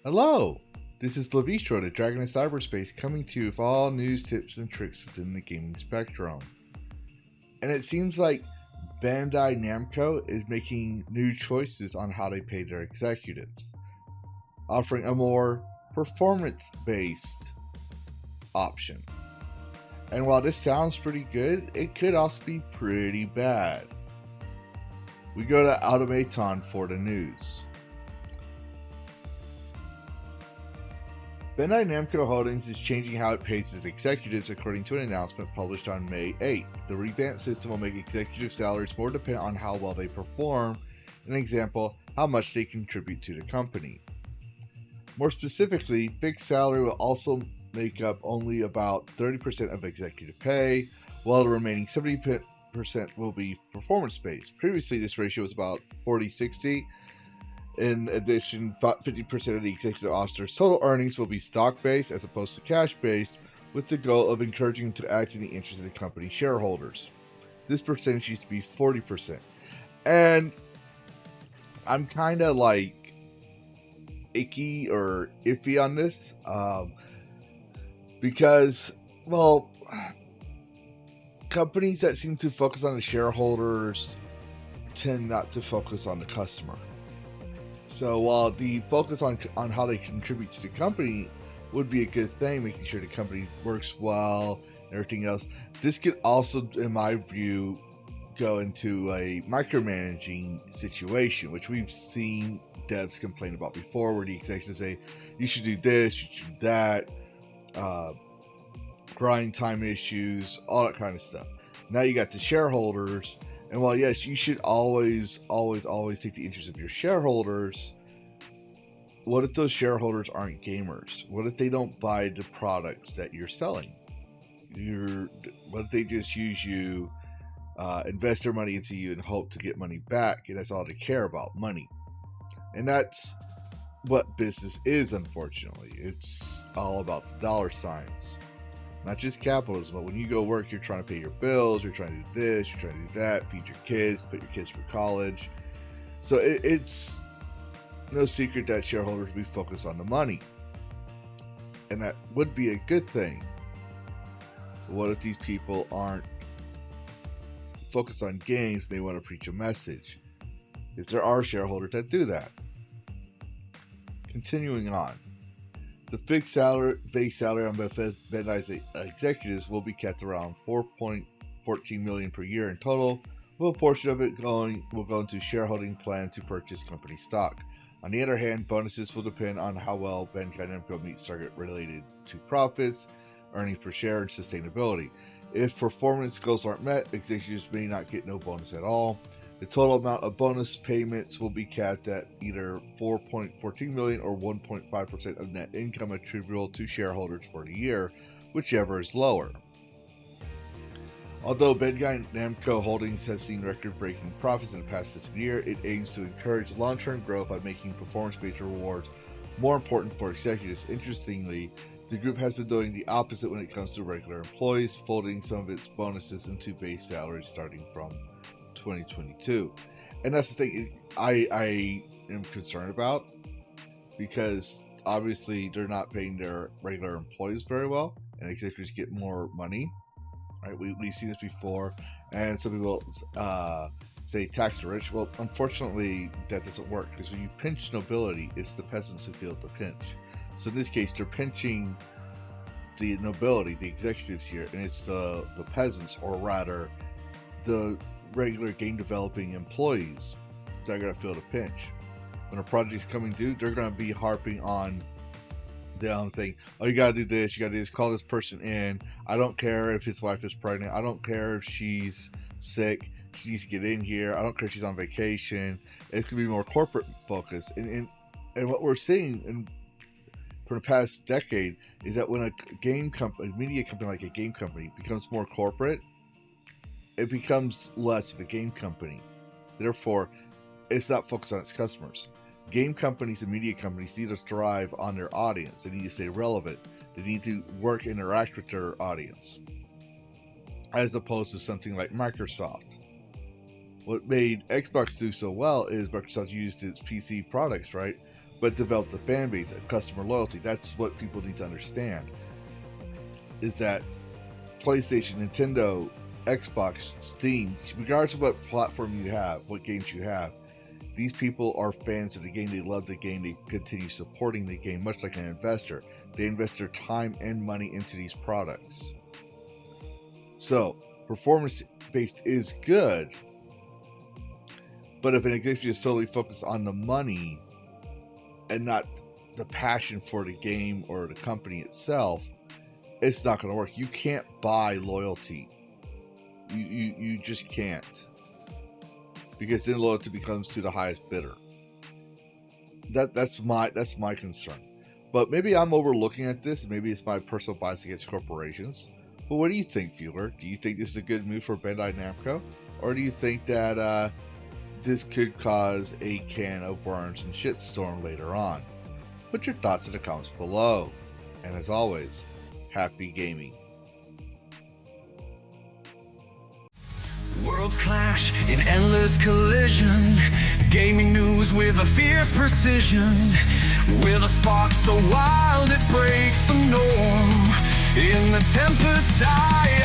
Hello, this is Lavistro, the Dragon of Cyberspace, coming to you with all news, tips, and tricks within the gaming spectrum. And it seems like Bandai Namco is making new choices on how they pay their executives, offering a more performance-based option. And while this sounds pretty good, it could also be pretty bad. We go to Automaton for the news. Bandai Namco Holdings is changing how it pays its executives according to an announcement published on May 8th. The revamped system will make executive salaries more dependent on how well they perform, an example, how much they contribute to the company. More specifically, fixed salary will also make up only about 30% of executive pay, while the remaining 70% will be performance-based. Previously, this ratio was about 40-60. In addition, 50% of the executive officers' total earnings will be stock-based as opposed to cash-based, with the goal of encouraging them to act in the interest of the company's shareholders. This percentage used to be 40%. And I'm kind of like icky or iffy on this because, well, companies that seem to focus on the shareholders tend not to focus on the customer. So while the focus on how they contribute to the company would be a good thing, making sure the company works well and everything else, this could also, in my view, go into a micromanaging situation, which we've seen devs complain about before, where the executives say, you should do this, you should do that, grind time issues, all that kind of stuff. Now you got the shareholders. And while yes, you should always take the interest of your shareholders, what if those shareholders aren't gamers? What if they don't buy the products that you're selling? What if they just use you, invest their money into you and hope to get money back, and that's all they care about, money? And that's what business is, unfortunately. It's all about the dollar signs. Not just capitalism, but when you go work, you're trying to pay your bills, you're trying to do this, you're trying to do that, feed your kids, put your kids through college. So it's no secret that shareholders will be focused on the money. And that would be a good thing. But what if these people aren't focused on games and they want to preach a message? If there are shareholders that do that. Continuing on. The fixed base salary on Bandai's executives will be kept around $4.14 million per year in total, with a portion of it will go into shareholding plan to purchase company stock. On the other hand, bonuses will depend on how well Bandai Namco meets target related to profits, earnings per share, and sustainability. If performance goals aren't met, executives may not get no bonus at all. The total amount of bonus payments will be capped at either $4.14 million or 1.5% of net income attributable to shareholders for the year, whichever is lower. Although Bandai Namco Holdings has seen record-breaking profits in the past fiscal year, it aims to encourage long-term growth by making performance-based rewards more important for executives. Interestingly, the group has been doing the opposite when it comes to regular employees, folding some of its bonuses into base salaries starting from 2022. And that's the thing I am concerned about, because obviously they're not paying their regular employees very well, and executives get more money. Right? We've seen this before, and some people say tax the rich. Well, unfortunately, that doesn't work, because when you pinch nobility, it's the peasants who feel the pinch. So in this case, they're pinching the nobility, the executives here, and it's the peasants, or rather, the regular game developing employees that are going to feel the pinch. When a project's coming due, they're going to be harping on the own thing. Oh, you got to do this, you got to do this, call this person in. I don't care if his wife is pregnant. I don't care if she's sick. She needs to get in here. I don't care if she's on vacation. It's going to be more corporate focused. And what we're seeing for the past decade is that when a media company like a game company becomes more corporate, it becomes less of a game company. Therefore, it's not focused on its customers. Game companies and media companies need to thrive on their audience. They need to stay relevant. They need to interact with their audience. As opposed to something like Microsoft. What made Xbox do so well is Microsoft used its PC products, right? But developed a fan base, a customer loyalty. That's what people need to understand. Is that PlayStation, Nintendo, Xbox, Steam, regardless of what platform you have, what games you have, these people are fans of the game. They love the game. They continue supporting the game, much like an investor. They invest their time and money into these products. So, performance-based is good, but if an executive is solely focused on the money and not the passion for the game or the company itself, it's not going to work. You can't buy loyalty. You just can't, because then loyalty becomes to the highest bidder. That's my concern. But maybe I'm overlooking at this. Maybe it's my personal bias against corporations. But what do you think, viewer? Do you think this is a good move for Bandai Namco, or do you think that this could cause a can of worms and shitstorm later on? Put your thoughts in the comments below. And as always, happy gaming. Worlds clash in endless collision. Gaming news with a fierce precision. With a spark so wild it breaks the norm. In the tempest eye